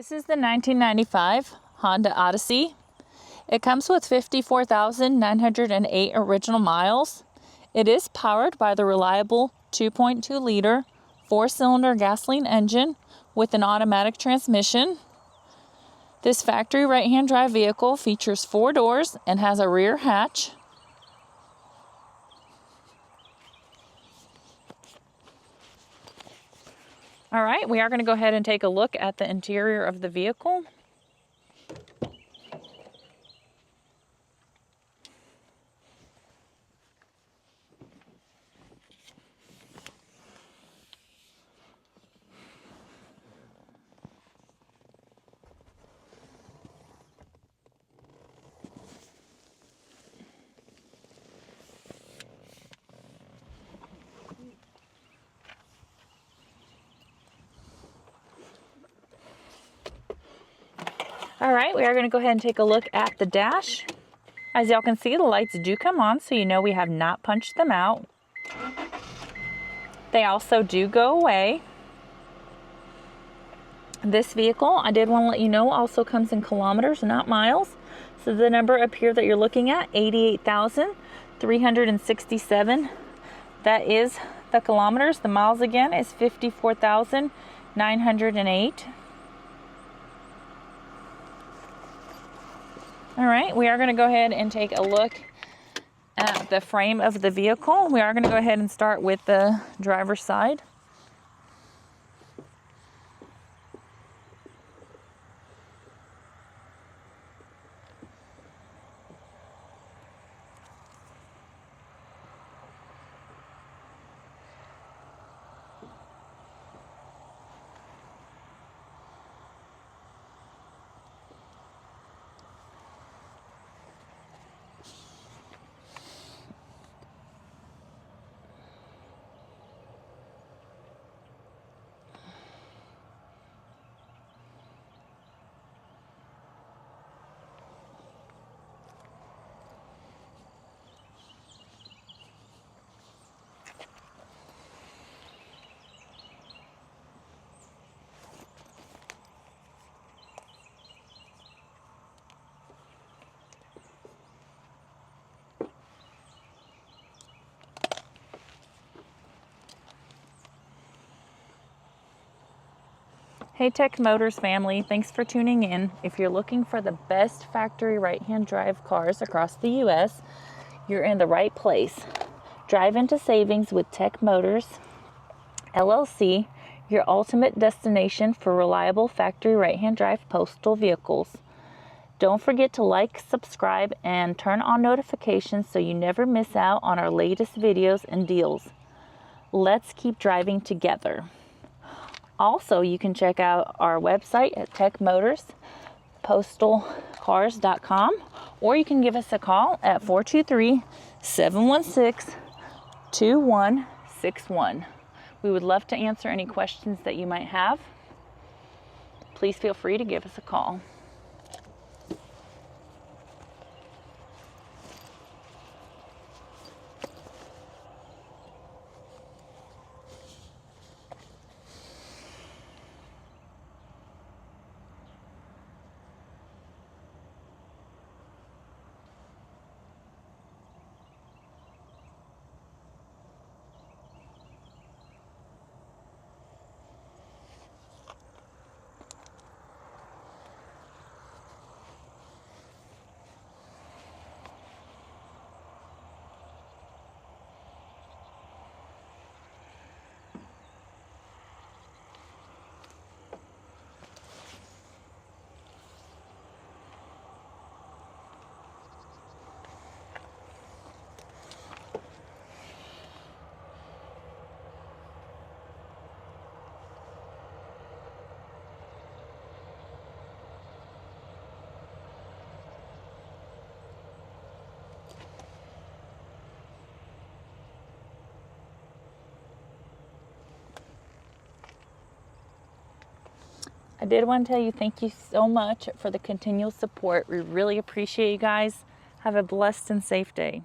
This is the 1995 Honda Odyssey. It comes with 54,908 original miles. It is powered by the reliable 2.2 liter 4-cylinder gasoline engine with an automatic transmission. This factory right-hand drive vehicle features 4 doors and has a rear hatch. All right, we are going to go ahead and take a look at the interior of the vehicle. All right, we are going to go ahead and take a look at the dash. As y'all can see, the lights do come on, so you know we have not punched them out. They also do go away. This vehicle, I did want to let you know, also comes in kilometers, not miles. So the number up here that you're looking at, 88,367, that is the kilometers. The miles again is 54,908. All right, we are going to go ahead and take a look at the frame of the vehicle. We are going to go ahead and start with the driver's side. Hey Tech Motors family, thanks for tuning in. If you're looking for the best factory right-hand drive cars across the U.S., you're in the right place. Drive into savings with Tech Motors, LLC, your ultimate destination for reliable factory right-hand drive postal vehicles. Don't forget to like, subscribe, and turn on notifications so you never miss out on our latest videos and deals. Let's keep driving together. Also, you can check out our website at techmotorspostalcars.com, or you can give us a call at 423-716-2161. We would love to answer any questions that you might have. Please feel free to give us a call. I did want to tell you thank you so much for the continual support. We really appreciate you guys. Have a blessed and safe day.